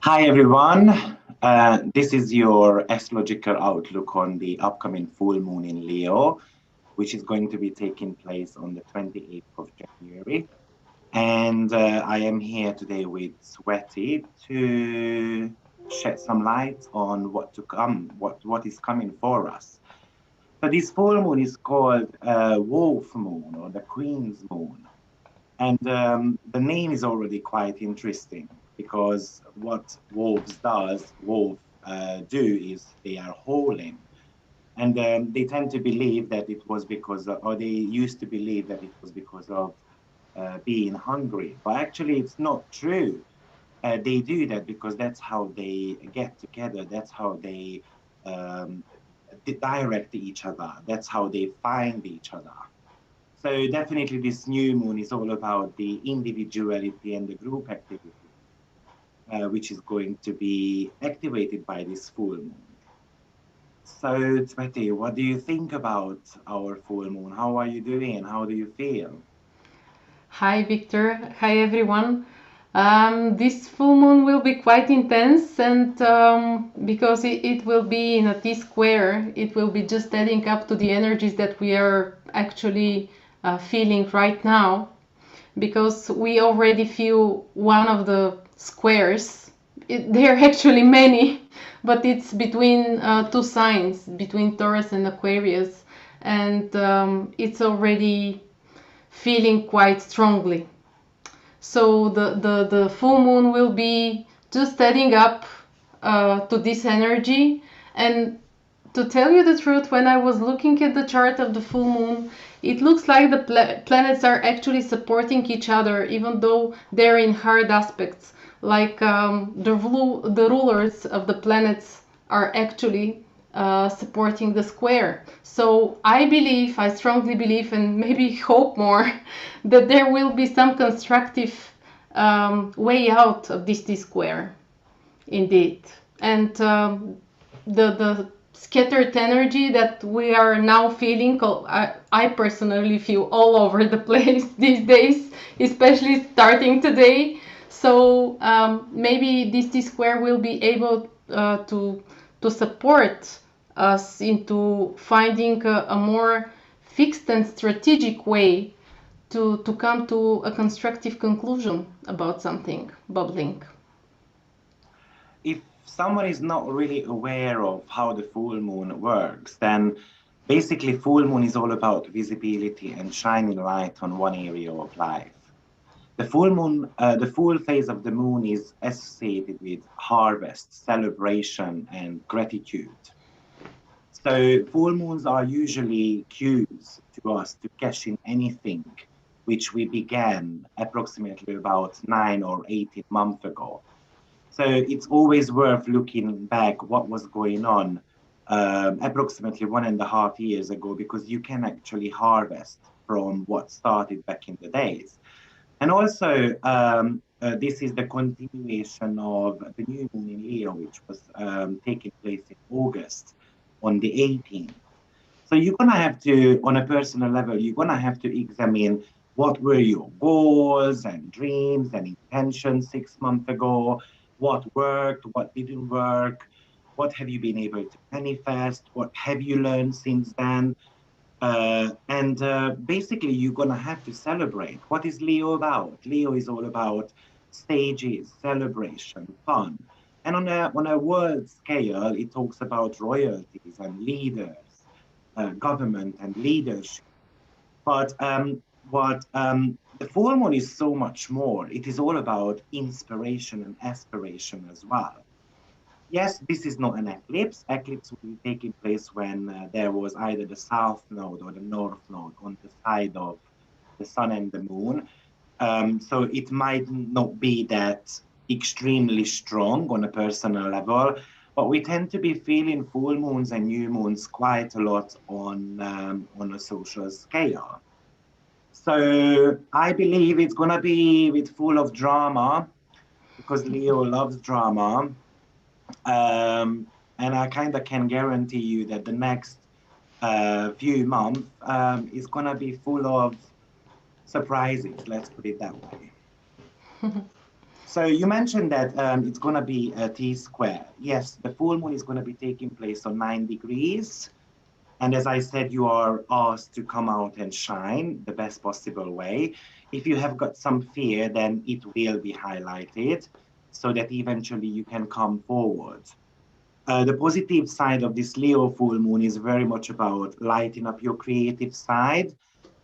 Hi everyone. This is your astrological outlook on the upcoming full moon in Leo, which is going to be taking place on the 28th of January. And I am here today with Tsveti to shed some light on what to come, what is coming for us. So this full moon is called Wolf Moon or the Queen's Moon. And the name is already quite interesting because what wolves do is they are howling. And they tend to believe that it was because, or they used to believe that it was because of being hungry. But actually, it's not true. They do that because that's how they get together. That's how they um, direct each other. That's how they find each other. So definitely this new moon is all about the individuality and the group activity, which is going to be activated by this full moon. So Tsveti, what do you think about our full moon? How are you doing? How do you feel? Hi, Victor. Hi, everyone. This full moon will be quite intense, and because it will be in a T square, it will be just adding up to the energies that we are actually feeling right now. Because we already feel one of the squares. There are actually many, but it's between two signs, between Taurus and Aquarius, and it's already feeling quite strongly. So the full moon will be just adding up to this energy. And to tell you the truth, when I was looking at the chart of the full moon, it looks like the planets are actually supporting each other, even though they're in hard aspects. Like the rulers of the planets are actually supporting the square. So I believe, I strongly believe, and maybe hope more, that there will be some constructive way out of this T square, indeed. And the scattered energy that we are now feeling, I personally feel all over the place these days, especially starting today. So maybe this T square will be able to support us into finding a more fixed and strategic way to come to a constructive conclusion about something bubbling. If someone is not really aware of how the full moon works, then basically full moon is all about visibility and shining light on one area of life. The full phase of the moon is associated with harvest, celebration, and gratitude. So full moons are usually cues to us to cash in anything which we began approximately about 9 or 18 months ago. So it's always worth looking back what was going on approximately 1.5 years ago because you can actually harvest from what started back in the days. And also, this is the continuation of the new moon in Leo, which was taking place in August on the 18th. So you're going to have to, on a personal level, you're going to have to examine what were your goals and dreams and intentions 6 months ago, what worked, what didn't work, what have you been able to manifest, what have you learned since then. And basically, you're going to have to celebrate. What is Leo about? Leo is all about stages, celebration, fun. And on a world scale, it talks about royalties and leaders, government and leadership. But what the full moon is so much more. It is all about inspiration and aspiration as well. Yes, this is not an eclipse. Eclipse will be taking place when there was either the south node or the north node on the side of the sun and the moon. So it might not be that extremely strong on a personal level, but we tend to be feeling full moons and new moons quite a lot on a social scale. So I believe it's gonna be with full of drama because Leo loves drama. And I kind of can guarantee you that the next few months is going to be full of surprises, let's put it that way. So you mentioned that it's going to be a T square. Yes, the full moon is going to be taking place on 9 degrees. And as I said, you are asked to come out and shine the best possible way. If you have got some fear, then it will be highlighted so that eventually you can come forward. The positive side of this Leo full moon is very much about lighting up your creative side.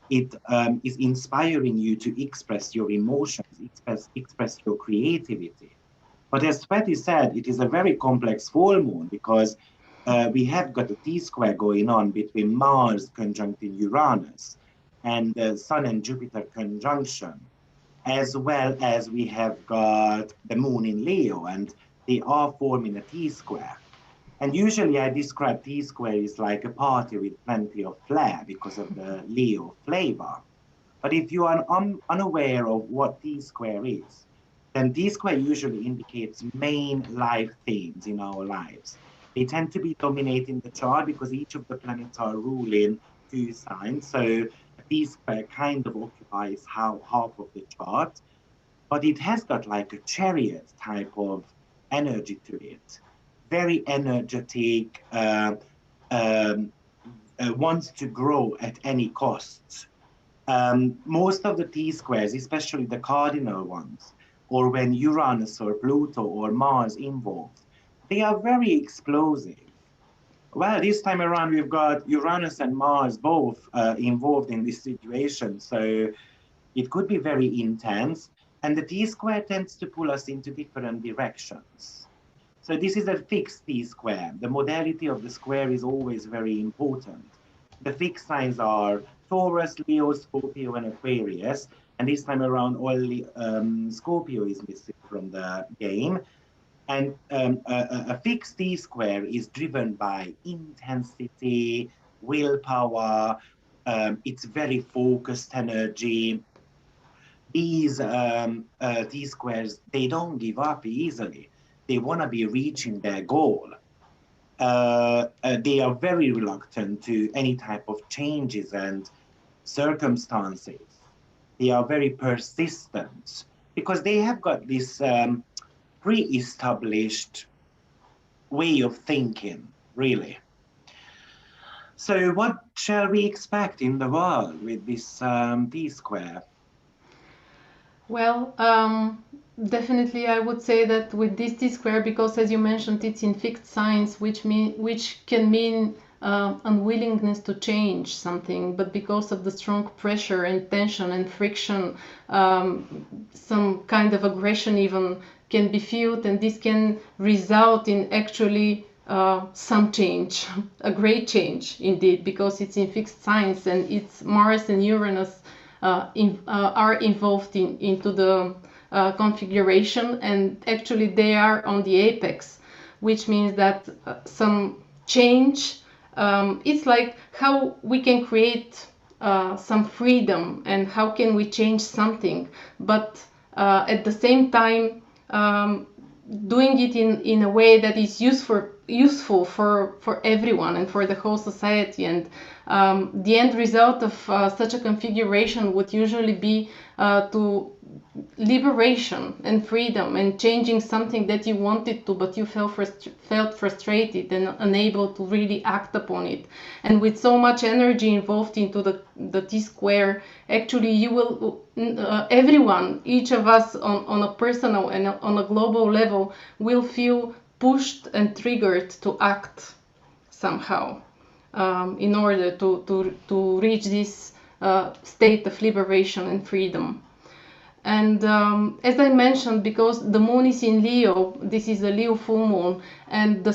It is inspiring you to express your emotions, express your creativity. But as Tsveti said, it is a very complex full moon because we have got a T square going on between Mars conjuncting Uranus and the Sun and Jupiter conjunction, as well as we have got the moon in Leo, and they are forming a T square. And usually I describe T square as like a party with plenty of flair because of the Leo flavor. But if you are unaware of what T square is, then T square usually indicates main life themes in our lives. They tend to be dominating the chart because each of the planets are ruling two signs. So T square kind of occupies half of the chart, but it has got like a chariot type of energy to it. Very energetic, wants to grow at any cost. Most of the T squares, especially the cardinal ones, or when Uranus or Pluto or Mars involved, they are very explosive. Well, this time around, we've got Uranus and Mars both involved in this situation. So it could be very intense. And the T square tends to pull us into different directions. So this is a fixed T square. The modality of the square is always very important. The fixed signs are Taurus, Leo, Scorpio, and Aquarius. And this time around, only Scorpio is missing from the game. And a fixed T square is driven by intensity, willpower. It's very focused energy. These T squares, they don't give up easily. They want to be reaching their goal. They are very reluctant to any type of changes and circumstances. They are very persistent because they have got this pre-established way of thinking, really. So what shall we expect in the world with this T square? Well, definitely I would say that with this T square, because as you mentioned, it's in fixed signs, which can mean unwillingness to change something, but because of the strong pressure and tension and friction, some kind of aggression even can be felt, and this can result in actually some change, a great change indeed, because it's in fixed signs and it's Mars and Uranus are involved into the configuration, and actually they are on the apex, which means that some change, it's like how we can create some freedom and how can we change something, but at the same time doing it in a way that is useful for everyone and for the whole society. And the end result of such a configuration would usually be to liberation and freedom and changing something that you wanted to, but you felt frustrated and unable to really act upon it. And with so much energy involved into the T square, actually you will, everyone, each of us on a personal and on a global level will feel pushed and triggered to act somehow in order to reach this state of liberation and freedom. And as I mentioned, because the moon is in Leo, this is a Leo full moon, and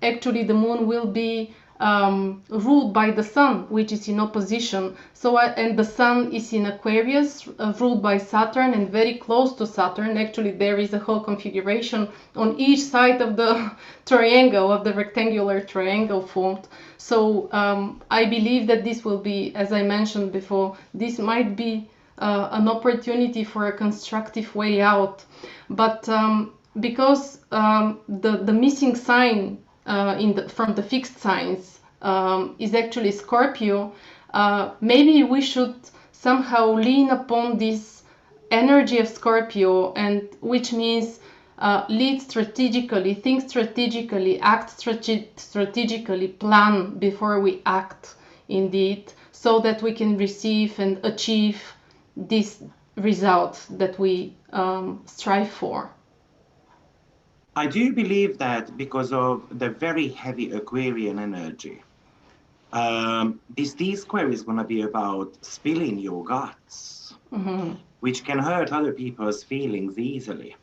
actually the moon will be ruled by the sun, which is in opposition. So and the sun is in Aquarius, ruled by Saturn and very close to Saturn. Actually, there is a whole configuration on each side of the triangle, of the rectangular triangle formed. So I believe that this will be, as I mentioned before, this might be an opportunity for a constructive way out. But because the missing sign from the fixed signs is actually Scorpio, maybe we should somehow lean upon this energy of Scorpio, and which means lead strategically, think strategically, act strategically, plan before we act indeed, so that we can receive and achieve this result that we strive for. I do believe that because of the very heavy Aquarian energy, this D square is going to be about spilling your guts, which can hurt other people's feelings easily.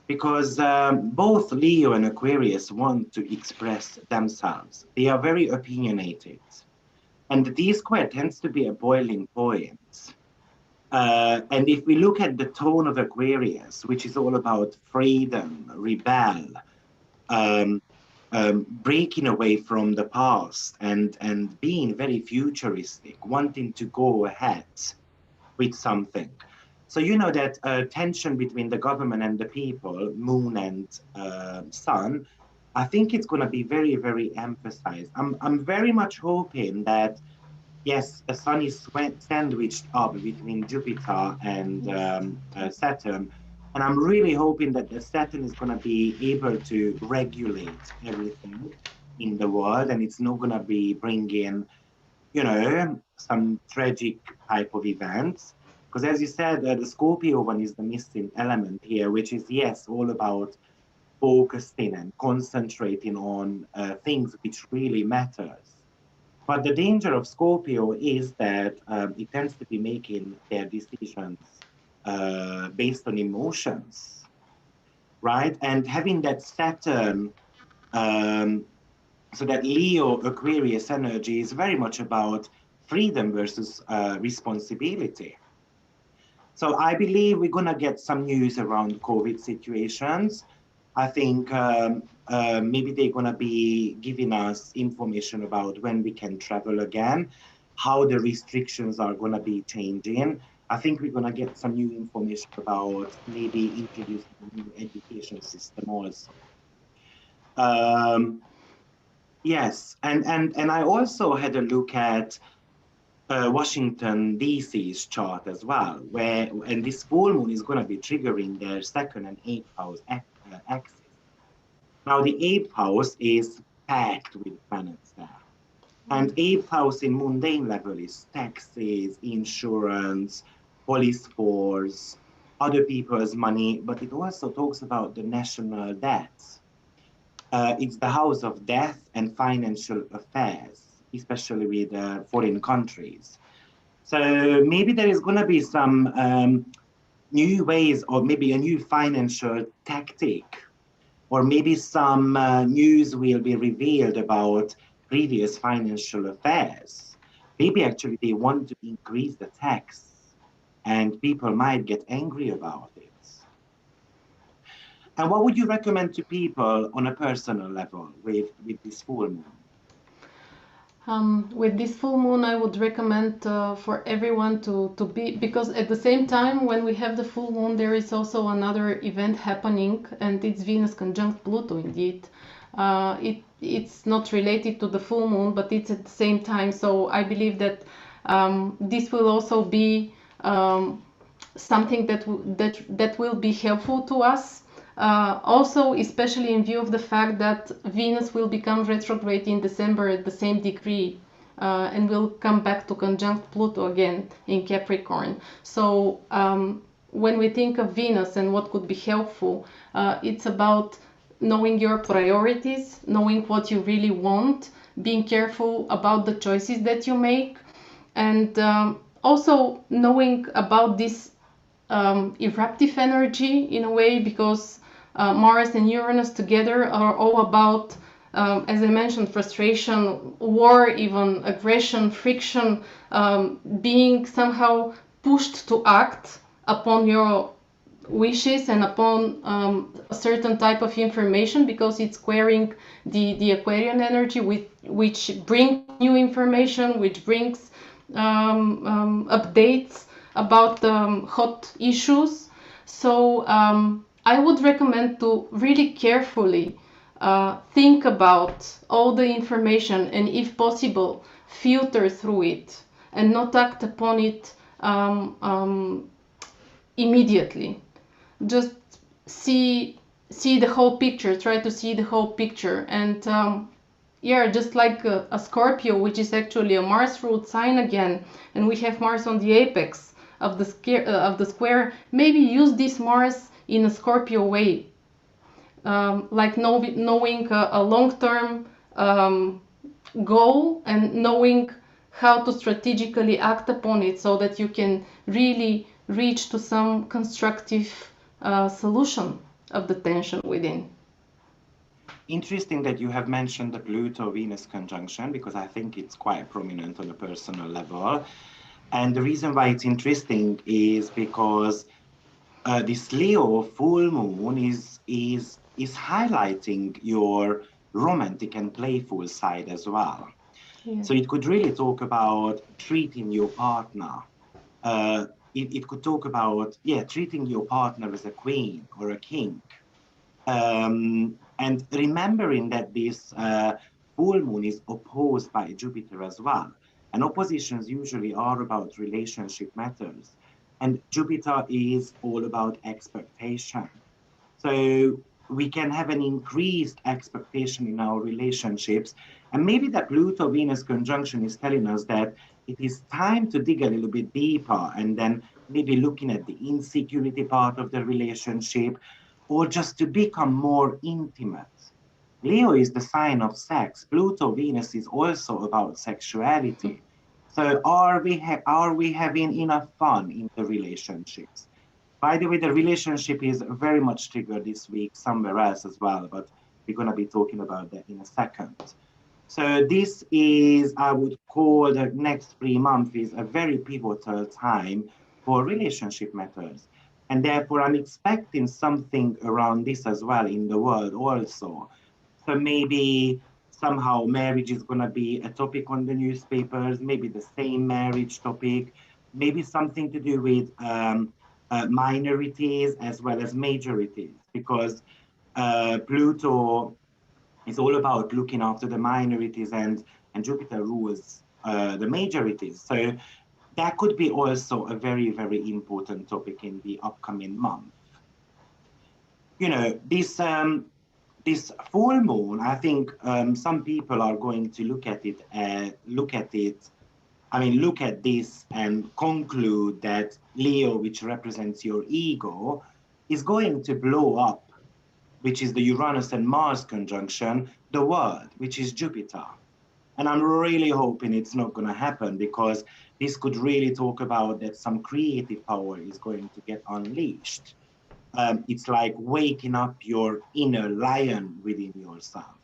Because both Leo and Aquarius want to express themselves. They are very opinionated. And the D square tends to be a boiling point. And if we look at the tone of Aquarius, which is all about freedom, rebel, breaking away from the past and being very futuristic, wanting to go ahead with something. So you know that tension between the government and the people, moon and sun, I think it's going to be very, very emphasized. I'm very much hoping that, yes, the sun is sandwiched up between Jupiter and Saturn. And I'm really hoping that the Saturn is going to be able to regulate everything in the world, and it's not going to be bringing, some tragic type of events. Because as you said, the Scorpio one is the missing element here, which is, yes, all about focusing and concentrating on things which really matters. But the danger of Scorpio is that it tends to be making their decisions based on emotions, right? And having that Saturn, so that Leo Aquarius energy is very much about freedom versus responsibility. So I believe we're going to get some news around COVID situations. I think maybe they're going to be giving us information about when we can travel again, how the restrictions are going to be changing. I think we're going to get some new information about maybe introducing a new education system also. Yes, and I also had a look at Washington DC's chart as well, and this full moon is going to be triggering their second and eighth house axis. Now the eighth house is packed with planets there, and eighth house in mundane level is taxes, insurance, police force, other people's money, but it also talks about the national debt. It's the house of death and financial affairs, especially with foreign countries. So maybe there is going to be some new ways, or maybe a new financial tactic, or maybe some news will be revealed about previous financial affairs. Maybe actually they want to increase the tax, and people might get angry about it. And what would you recommend to people on a personal level with this full moon? With this full moon, I would recommend for everyone to be, because at the same time, when we have the full moon, there is also another event happening, and it's Venus conjunct Pluto indeed. It's not related to the full moon, but it's at the same time. So I believe that this will also be something that will be helpful to us. Also, especially in view of the fact that Venus will become retrograde in December at the same degree and will come back to conjunct Pluto again in Capricorn. So when we think of Venus and what could be helpful, it's about knowing your priorities, knowing what you really want, being careful about the choices that you make, and also knowing about this eruptive energy in a way, because Mars and Uranus together are all about, as I mentioned, frustration, war, even aggression, friction, being somehow pushed to act upon your wishes and upon a certain type of information, because it's squaring the Aquarian energy, which brings new information, which brings updates about hot issues. So I would recommend to really carefully think about all the information, and if possible filter through it and not act upon it immediately. Just see the whole picture, try to see the whole picture. And yeah, just like a Scorpio, which is actually a Mars ruled sign again, and we have Mars on the apex of the square, maybe use this Mars in a Scorpio way, like knowing a long-term goal and knowing how to strategically act upon it so that you can really reach to some constructive solution of the tension within. Interesting that you have mentioned the Pluto-Venus conjunction, because I think it's quite prominent on a personal level. And the reason why it's interesting is because this Leo full moon is highlighting your romantic and playful side as well. Yeah. So it could really talk about treating your partner. It could talk about, treating your partner as a queen or a king. And remembering that this full moon is opposed by Jupiter as well. And oppositions usually are about relationship matters. And Jupiter is all about expectation. So we can have an increased expectation in our relationships. And maybe that Pluto-Venus conjunction is telling us that it is time to dig a little bit deeper and then maybe looking at the insecurity part of the relationship, or just to become more intimate. Leo is the sign of sex. Pluto-Venus is also about sexuality. So are we having enough fun in the relationships? By the way, the relationship is very much triggered this week somewhere else as well, but we're going to be talking about that in a second. So this is, I would call the next 3 months is a very pivotal time for relationship matters. And therefore, I'm expecting something around this as well in the world also. So maybe somehow marriage is going to be a topic on the newspapers, maybe the same marriage topic, maybe something to do with minorities as well as majorities, because Pluto is all about looking after the minorities, and Jupiter rules the majorities. So that could be also a very, very important topic in the upcoming month. You know, this full moon, I think some people are going to look at this and conclude that Leo, which represents your ego, is going to blow up, which is the Uranus and Mars conjunction, the world, which is Jupiter. And I'm really hoping it's not going to happen, because this could really talk about that some creative power is going to get unleashed. It's like waking up your inner lion within yourself.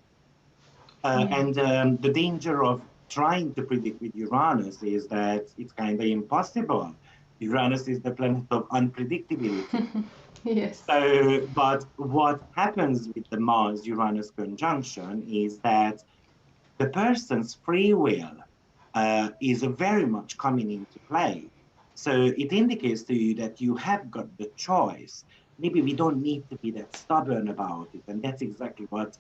And the danger of trying to predict with Uranus is that it's kind of impossible. Uranus is the planet of unpredictability. Yes. So, but what happens with the Mars-Uranus conjunction is that the person's free will is very much coming into play. So it indicates to you that you have got the choice. Maybe we don't need to be that stubborn about it. And that's exactly what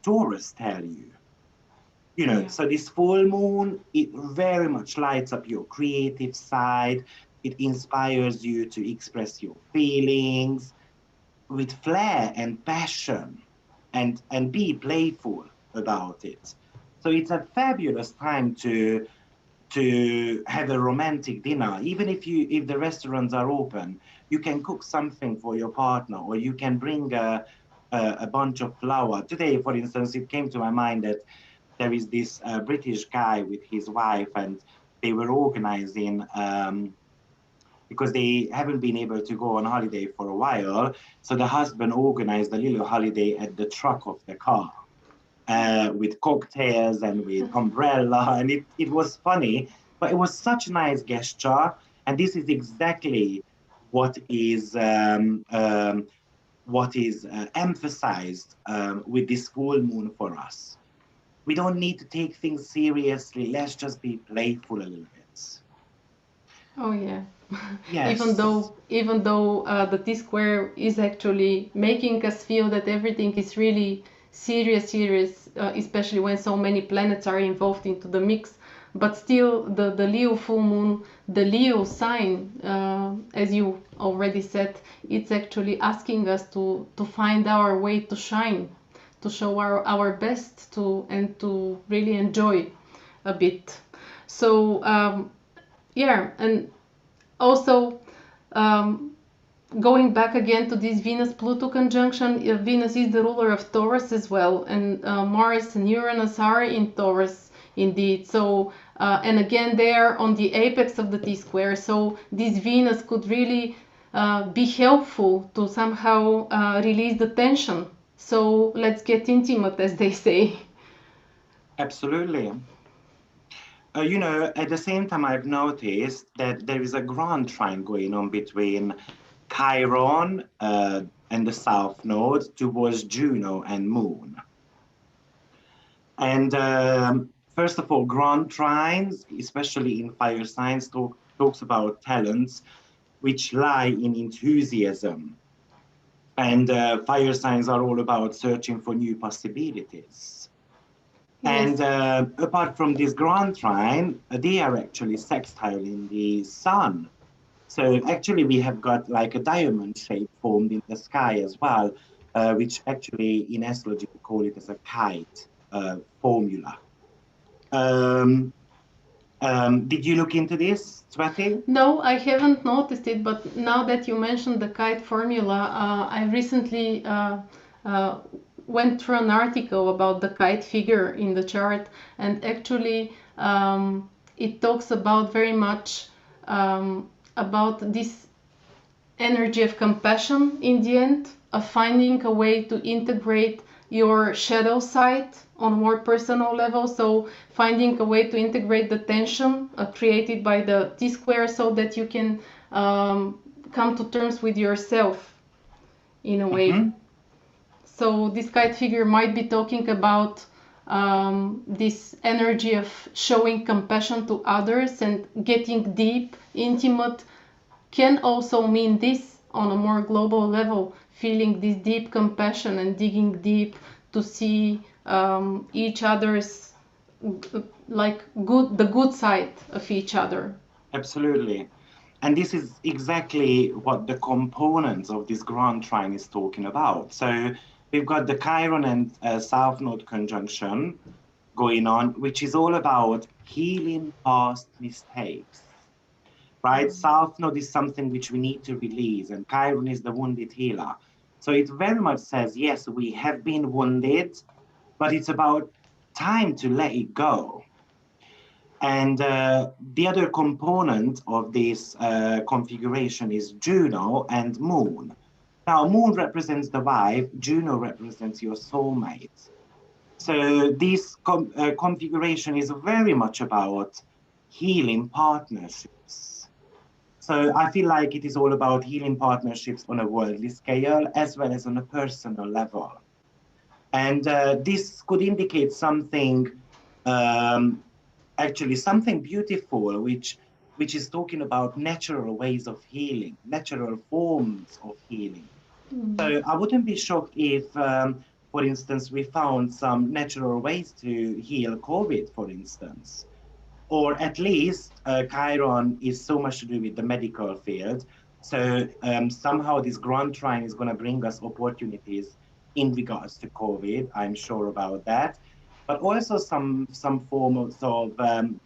Taurus tell you. You know, so this full moon, it very much lights up your creative side. It inspires you to express your feelings with flair and passion, and be playful about it. So it's a fabulous time to have a romantic dinner. Even if the restaurants are open, you can cook something for your partner, or you can bring a bunch of flower. Today, for instance, it came to my mind that there is this British guy with his wife, and they were organizing, because they haven't been able to go on holiday for a while. So the husband organized a little holiday at the truck of the car, with cocktails and with umbrella. And it was funny, but it was such a nice gesture. And this is exactly what is emphasized with this full moon for us. We don't need to take things seriously. Let's just be playful a little bit. Oh yeah. Yes. Even though the T square is actually making us feel that everything is really serious, especially when so many planets are involved into the mix. but still the Leo full moon, the Leo sign, as you already said, it's actually asking us to find our way to shine, to show our best, and to really enjoy a bit. So yeah, and also going back again to this Venus-Pluto conjunction, Venus is the ruler of Taurus as well, and Mars and Uranus are in Taurus indeed. So, and again, they are on the apex of the T-square. So this Venus could really be helpful to somehow release the tension. So let's get intimate, as they say. Absolutely. At the same time, I've noticed that there is a grand trine going on between Chiron and the South Node towards Juno and Moon. And first of all, grand trines, especially in fire signs, talks about talents which lie in enthusiasm. And fire signs are all about searching for new possibilities. Yes. And apart from this grand trine, they are actually sextile in the sun. So actually we have got like a diamond shape formed in the sky as well, which actually in astrology we call it as a kite formula. Did you look into this, Tsveti? No, I haven't noticed it, but now that you mentioned the kite formula, I recently went through an article about the kite figure in the chart, and actually it talks about very much about this energy of compassion in the end, of finding a way to integrate your shadow side on more personal level. So finding a way to integrate the tension created by the T-square so that you can come to terms with yourself in a way. Mm-hmm. So this kite figure might be talking about this energy of showing compassion to others and getting deep, intimate, can also mean this on a more global level, feeling this deep compassion and digging deep to see each other's the good side of each other. Absolutely. And this is exactly what the components of this grand trine is talking about. So we've got the Chiron and South Node conjunction going on, which is all about healing past mistakes. Right? South Node is something which we need to release, and Chiron is the wounded healer. So it very much says, yes, we have been wounded, but it's about time to let it go. And the other component of this configuration is Juno and Moon. Now, Moon represents the wife, Juno represents your soulmate. So this configuration is very much about healing partnerships. So I feel like it is all about healing partnerships on a worldly scale as well as on a personal level. And this could indicate something, actually something beautiful, which is talking about natural ways of healing, natural forms of healing. So I wouldn't be shocked if, for instance, we found some natural ways to heal COVID, for instance. Or at least Chiron is so much to do with the medical field. So somehow this grand trine is going to bring us opportunities in regards to COVID. I'm sure about that. But also some forms of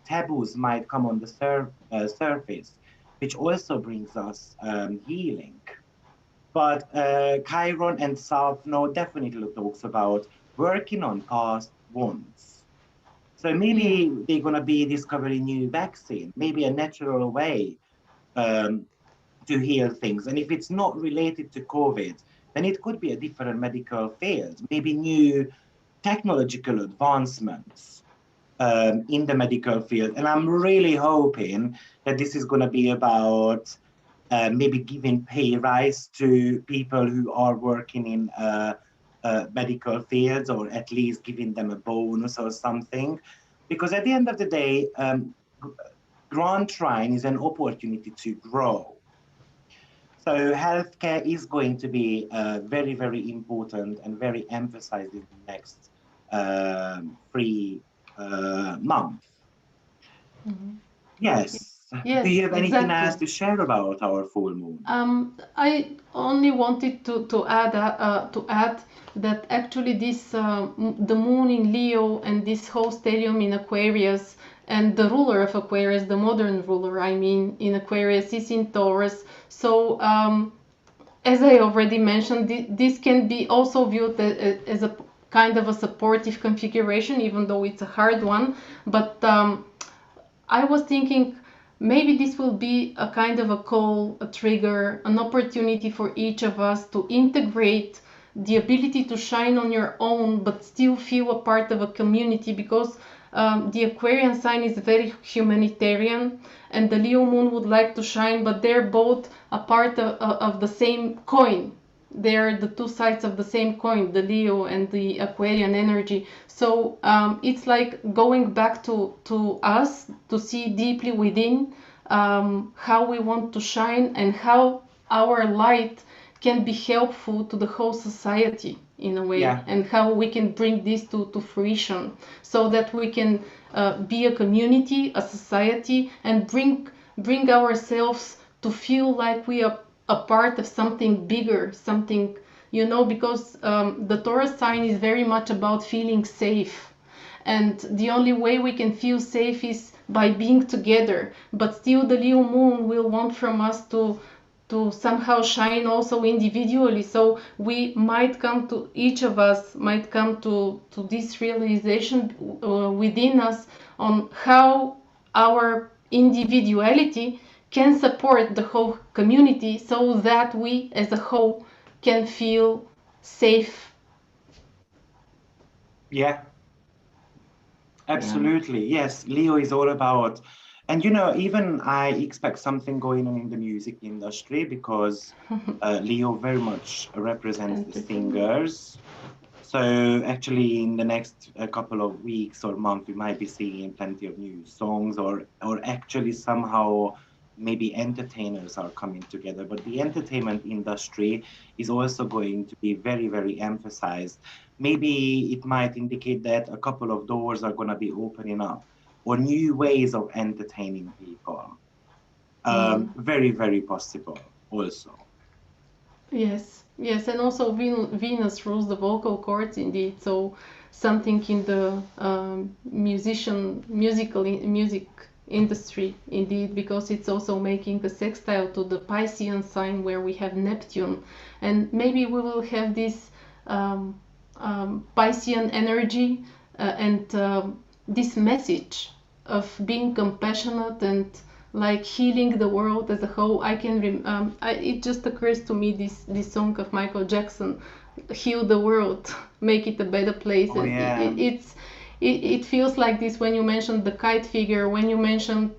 taboos might come on the surface, which also brings us healing. But Chiron and South Node definitely talks about working on past wounds. So maybe they're going to be discovering new vaccine, maybe a natural way to heal things. And if it's not related to COVID, then it could be a different medical field, maybe new technological advancements in the medical field. And I'm really hoping that this is going to be about maybe giving pay rise to people who are working in medical fields, or at least giving them a bonus or something. Because at the end of the day, Grand Trine is an opportunity to grow. So healthcare is going to be very, very important and very emphasized in the next 3 months. Yes. Do Yes, you have anything else exactly. to share about our full moon? I only wanted to add that actually the moon in Leo and this whole stellium in Aquarius and the ruler of Aquarius, the modern ruler, I mean, in Aquarius is in Taurus. So as I already mentioned, this can be also viewed as a kind of a supportive configuration, even though it's a hard one. But I was thinking maybe this will be a kind of a call, a trigger, an opportunity for each of us to integrate the ability to shine on your own but still feel a part of a community, because the Aquarian sign is very humanitarian and the Leo moon would like to shine, but they're both a part of the same coin. They're the two sides of the same coin, the Leo and the Aquarian energy. So it's like going back to us to see deeply within how we want to shine and how our light can be helpful to the whole society in a way, Yeah. and how we can bring this to fruition so that we can be a community, a society, and bring ourselves to feel like we are a part of something bigger, something, because the Taurus sign is very much about feeling safe. And the only way we can feel safe is by being together. But still, the Leo moon will want from us to somehow shine also individually. So we might come to, each of us might come to this realization within us on how our individuality can support the whole community so that we as a whole can feel safe. Yeah. Yeah. Absolutely. Yes. Leo is all about, and even I expect something going on in the music industry because Leo very much represents the Entertainment. singers. So actually, in the next couple of weeks or month, we might be seeing plenty of new songs, or actually somehow maybe entertainers are coming together. But the entertainment industry is also going to be very, very emphasized. Maybe it might indicate that a couple of doors are going to be opening up, or new ways of entertaining people. Mm. Very, very possible also. Yes, yes, and also Venus rules the vocal cords indeed. So something in the music industry indeed, because it's also making a sextile to the Piscean sign where we have Neptune, and maybe we will have this Piscean energy and this message of being compassionate and like healing the world as a whole. It just occurs to me this song of Michael Jackson, "Heal the World, Make It a Better Place," Oh and yeah. it feels like this when you mentioned the kite figure, when you mentioned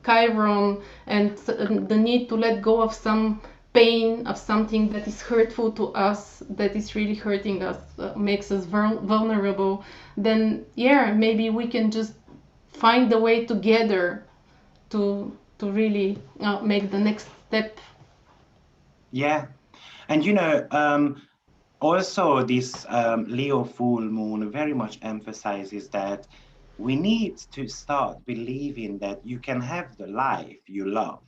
Chiron and the need to let go of some pain, of something that is hurtful to us, that is really hurting us, makes us vulnerable. Then yeah, maybe we can just find the way together to really make the next step. Yeah. And also, this Leo full moon very much emphasizes that we need to start believing that you can have the life you love,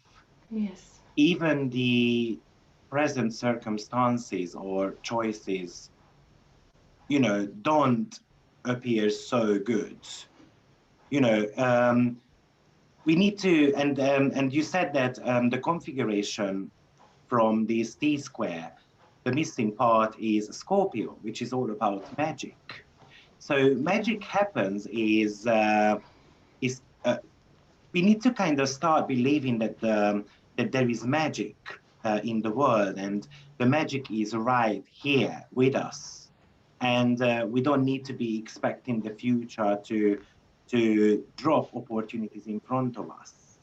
Yes. even the present circumstances or choices, don't appear so good. You know, we need to, and you said that the configuration from this T square, the missing part is Scorpio, which is all about magic. So magic happens is we need to kind of start believing that there is magic in the world, and the magic is right here with us, and we don't need to be expecting the future to drop opportunities in front of us.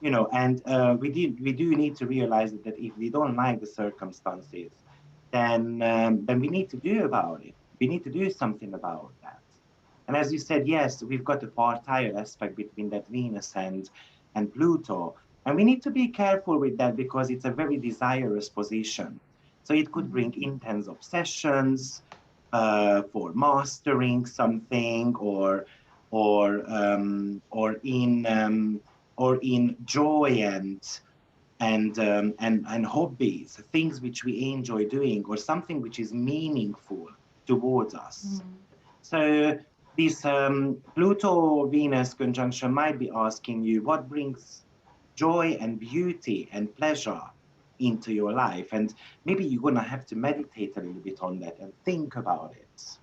And we do need to realize that if we don't like the circumstances, then we need to do about it. We need to do something about that. And as you said, yes, we've got a partile aspect between that Venus and Pluto. And we need to be careful with that because it's a very desirous position. So it could bring intense obsessions for mastering something, or or in joy and hobbies, things which we enjoy doing, or something which is meaningful towards us. So this Pluto Venus conjunction might be asking you what brings joy and beauty and pleasure into your life, and maybe you're gonna have to meditate a little bit on that and think about it,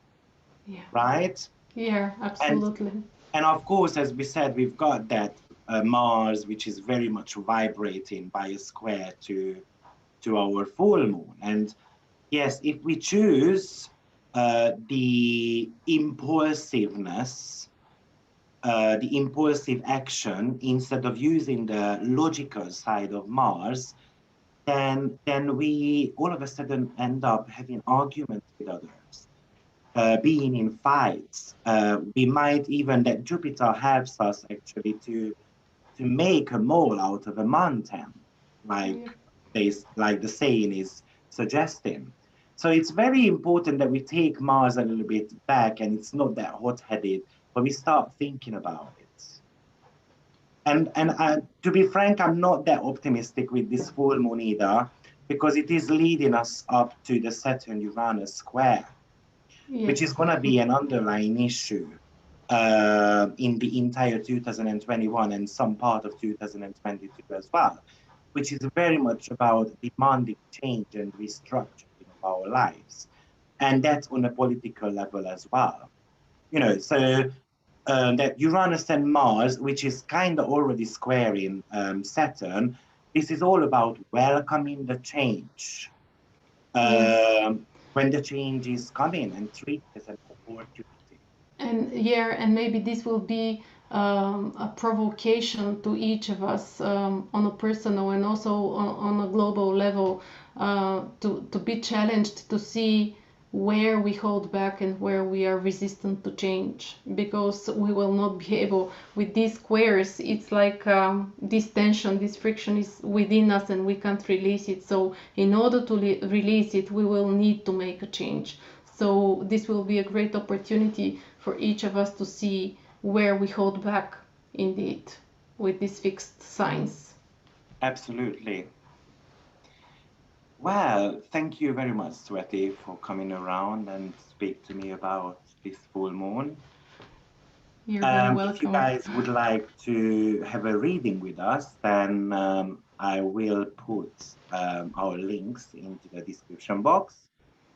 Yeah. right? Yeah, And absolutely. and of course, as we said, we've got that Mars, which is very much vibrating by a square to our full moon. And yes, if we choose the impulsiveness, the impulsive action instead of using the logical side of Mars, then we all of a sudden end up having arguments with others, being in fights. We might even that Jupiter helps us actually to make a mole out of a mountain, like Yeah. like the saying is suggesting. So it's very important that we take Mars a little bit back, and it's not that hot-headed, but we start thinking about it. And to be frank, I'm not that optimistic with this full moon either, because it is leading us up to the Saturn Uranus square, which is Yes. going to be an underlying issue in the entire 2021 and some part of 2022 as well, which is very much about demanding change and restructuring of our lives. And that's on a political level as well. So that Uranus and Mars, which is kind of already squaring Saturn, this is all about welcoming the change. Yes. When the change is coming, and treat it as an opportunity. And yeah, and maybe this will be a provocation to each of us on a personal and also on a global level to be challenged to see where we hold back and where we are resistant to change, because we will not be able with these squares. It's like this tension, this friction is within us and we can't release it. So in order to release it, we will need to make a change. So this will be a great opportunity for each of us to see where we hold back indeed with these fixed signs. Absolutely. Well, thank you very much, Tsveti, for coming around and speak to me about this full moon. You're very If you welcome. guys would like to have a reading with us, then I will put our links into the description box.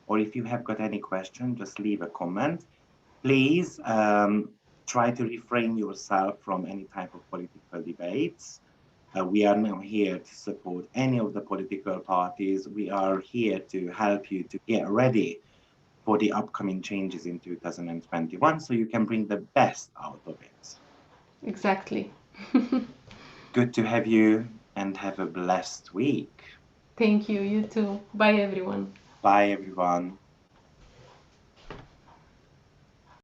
Or if you have got any question, just leave a comment. Please try to refrain yourself from any type of political debates. We are not here to support any of the political parties. We are here to help you to get ready for the upcoming changes in 2021 so you can bring the best out of it. Exactly. Good to have you, and have a blessed week. Thank you. You too. Bye, everyone. Bye, everyone.